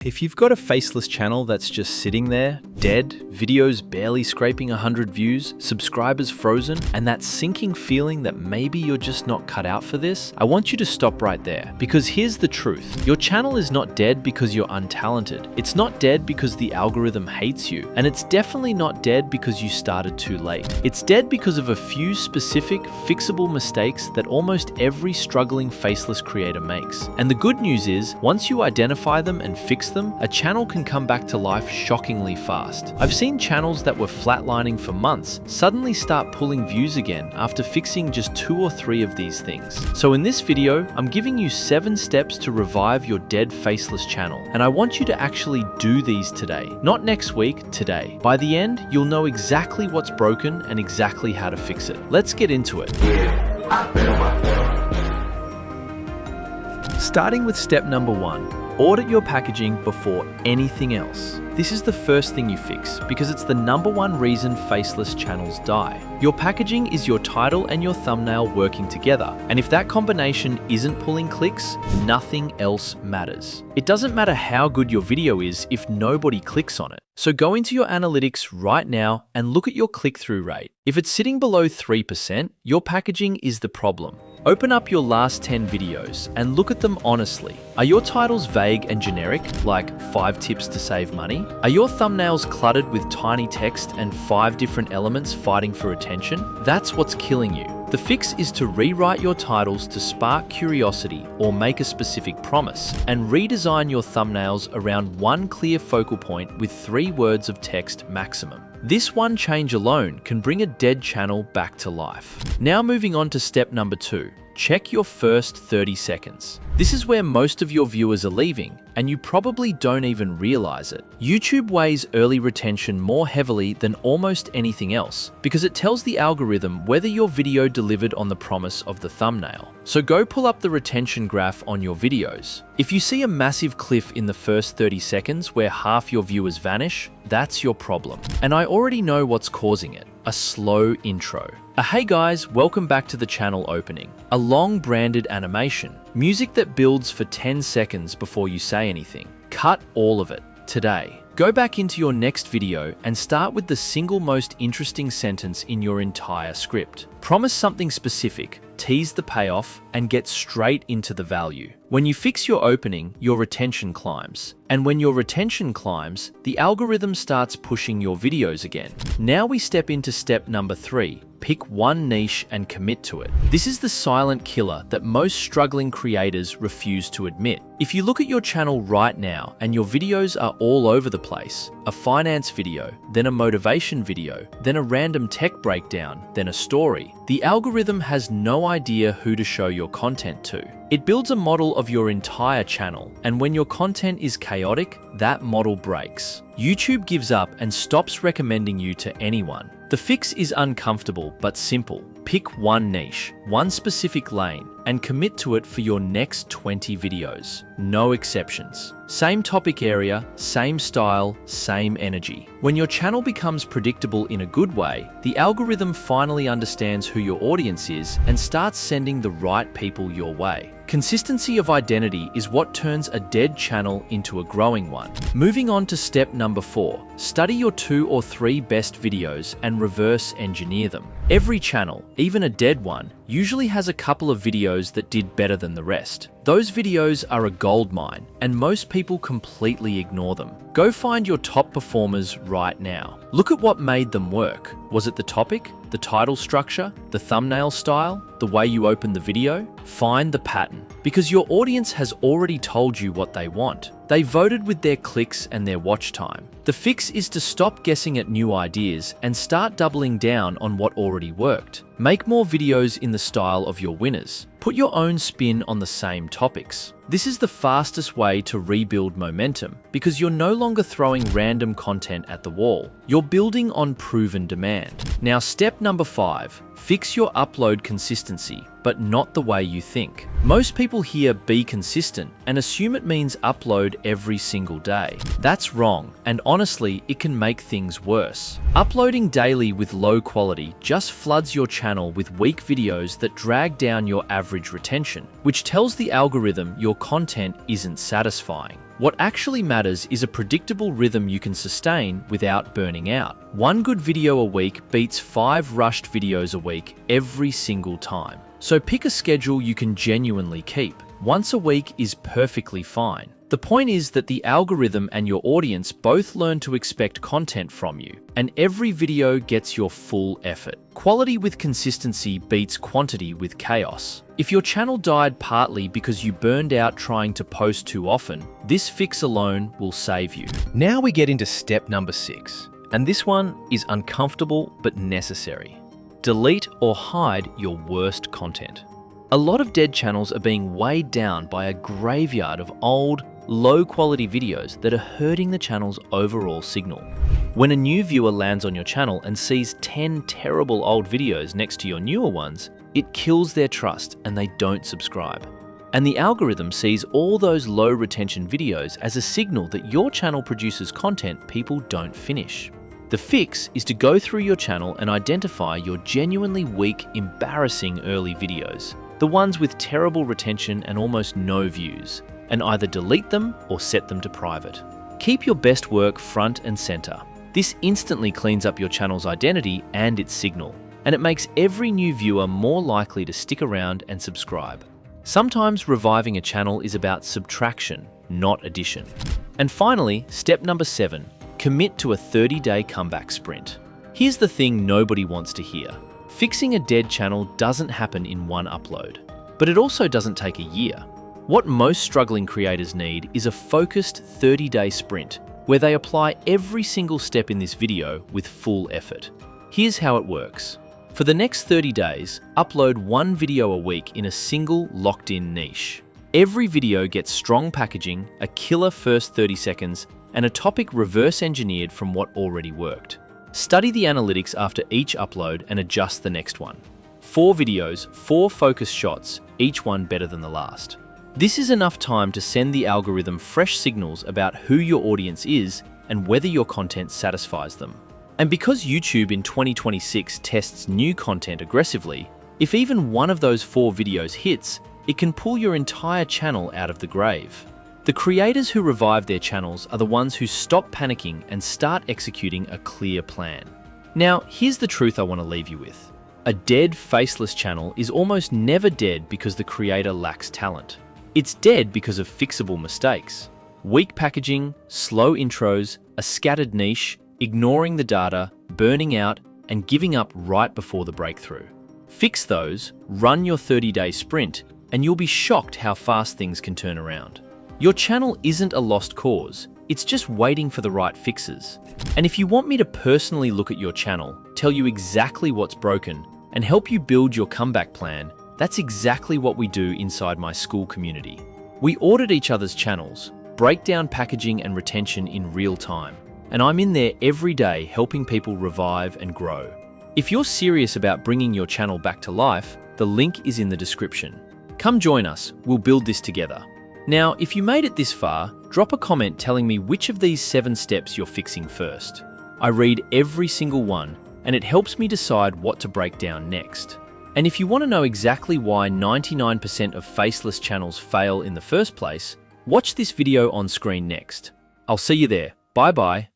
If you've got a faceless channel that's just sitting there, dead, videos barely scraping 100 views, subscribers frozen, and that sinking feeling that maybe you're just not cut out for this, I want you to stop right there. Because here's the truth. Your channel is not dead because you're untalented. It's not dead because the algorithm hates you. And it's definitely not dead because you started too late. It's dead because of a few specific, fixable mistakes that almost every struggling faceless creator makes. And the good news is, once you identify them and fix them, a channel can come back to life shockingly fast. I've seen channels that were flatlining for months suddenly start pulling views again after fixing just 2 or 3 of these things. So in this video, I'm giving you 7 steps to revive your dead faceless channel, and I want you to actually do these today. Not next week, today. By the end, you'll know exactly what's broken and exactly how to fix it. Let's get into it. Starting with step number 1. Audit your packaging before anything else. This is the first thing you fix because it's the #1 reason faceless channels die. Your packaging is your title and your thumbnail working together, and if that combination isn't pulling clicks, nothing else matters. It doesn't matter how good your video is if nobody clicks on it. So go into your analytics right now and look at your click-through rate. If it's sitting below 3%, your packaging is the problem. Open up your last 10 videos and look at them honestly. Are your titles vague and generic, like 5 tips to save money? Are your thumbnails cluttered with tiny text and 5 different elements fighting for attention? That's what's killing you. The fix is to rewrite your titles to spark curiosity or make a specific promise, and redesign your thumbnails around one clear focal point with 3 words of text maximum. This one change alone can bring a dead channel back to life. Now moving on to step number 2. Check your first 30 seconds. This is where most of your viewers are leaving, and you probably don't even realize it. YouTube weighs early retention more heavily than almost anything else because it tells the algorithm whether your video delivered on the promise of the thumbnail. So go pull up the retention graph on your videos. If you see a massive cliff in the first 30 seconds where half your viewers vanish, that's your problem. And I already know what's causing it. A slow intro. Hey guys, welcome back to the channel opening. A long branded animation. Music that builds for 10 seconds before you say anything. Cut all of it today. Go back into your next video and start with the single most interesting sentence in your entire script. Promise something specific, tease the payoff, and get straight into the value. When you fix your opening, your retention climbs. And when your retention climbs, the algorithm starts pushing your videos again. Now we step into step number 3. Pick one niche and commit to it. This is the silent killer that most struggling creators refuse to admit. If you look at your channel right now and your videos are all over the place, a finance video, then a motivation video, then a random tech breakdown, then a story, the algorithm has no idea who to show your content to. It builds a model of your entire channel, and when your content is chaotic, that model breaks. YouTube gives up and stops recommending you to anyone. The fix is uncomfortable but simple. Pick one niche, one specific lane, and commit to it for your next 20 videos. No exceptions. Same topic area, same style, same energy. When your channel becomes predictable in a good way, the algorithm finally understands who your audience is and starts sending the right people your way. Consistency of identity is what turns a dead channel into a growing one. Moving on to step number 4. Study your 2 or 3 best videos and reverse engineer them. Every channel, even a dead one, usually has a couple of videos that did better than the rest. Those videos are a goldmine, and most people completely ignore them. Go find your top performers right now. Look at what made them work. Was it the topic, the title structure, the thumbnail style, the way you opened the video? Find the pattern, because your audience has already told you what they want. They voted with their clicks and their watch time. The fix is to stop guessing at new ideas and start doubling down on what already worked. Make more videos in the style of your winners. Put your own spin on the same topics. This is the fastest way to rebuild momentum because you're no longer throwing random content at the wall. You're building on proven demand. Now, step number 5. Fix your upload consistency, but not the way you think. Most people hear be consistent and assume it means upload every single day. That's wrong, and honestly, it can make things worse. Uploading daily with low quality just floods your channel with weak videos that drag down your average retention, which tells the algorithm your content isn't satisfying. What actually matters is a predictable rhythm you can sustain without burning out. One good video a week beats 5 rushed videos a week every single time. So pick a schedule you can genuinely keep. Once a week is perfectly fine. The point is that the algorithm and your audience both learn to expect content from you, and every video gets your full effort. Quality with consistency beats quantity with chaos. If your channel died partly because you burned out trying to post too often, this fix alone will save you. Now we get into step number 6, and this one is uncomfortable but necessary. Delete or hide your worst content. A lot of dead channels are being weighed down by a graveyard of old, low-quality videos that are hurting the channel's overall signal. When a new viewer lands on your channel and sees 10 terrible old videos next to your newer ones, it kills their trust and they don't subscribe. And the algorithm sees all those low-retention videos as a signal that your channel produces content people don't finish. The fix is to go through your channel and identify your genuinely weak, embarrassing early videos, the ones with terrible retention and almost no views, and either delete them or set them to private. Keep your best work front and center. This instantly cleans up your channel's identity and its signal, and it makes every new viewer more likely to stick around and subscribe. Sometimes reviving a channel is about subtraction, not addition. And finally, step number 7, commit to a 30-day comeback sprint. Here's the thing nobody wants to hear. Fixing a dead channel doesn't happen in one upload, but it also doesn't take a year. What most struggling creators need is a focused 30-day sprint where they apply every single step in this video with full effort. Here's how it works. For the next 30 days, upload 1 video a week in a single locked-in niche. Every video gets strong packaging, a killer first 30 seconds, and a topic reverse engineered from what already worked. Study the analytics after each upload and adjust the next one. 4 videos, 4 focus shots, each one better than the last. This is enough time to send the algorithm fresh signals about who your audience is and whether your content satisfies them. And because YouTube in 2026 tests new content aggressively, if even one of those 4 videos hits, it can pull your entire channel out of the grave. The creators who revive their channels are the ones who stop panicking and start executing a clear plan. Now, here's the truth I want to leave you with. A dead, faceless channel is almost never dead because the creator lacks talent. It's dead because of fixable mistakes. Weak packaging, slow intros, a scattered niche, ignoring the data, burning out, and giving up right before the breakthrough. Fix those, run your 30-day sprint, and you'll be shocked how fast things can turn around. Your channel isn't a lost cause, it's just waiting for the right fixes. And if you want me to personally look at your channel, tell you exactly what's broken, and help you build your comeback plan, that's exactly what we do inside my school community. We audit each other's channels, break down packaging and retention in real time, and I'm in there every day helping people revive and grow. If you're serious about bringing your channel back to life, the link is in the description. Come join us, we'll build this together. Now, if you made it this far, drop a comment telling me which of these 7 steps you're fixing first. I read every single one, and it helps me decide what to break down next. And if you want to know exactly why 99% of faceless channels fail in the first place, watch this video on screen next. I'll see you there. Bye bye.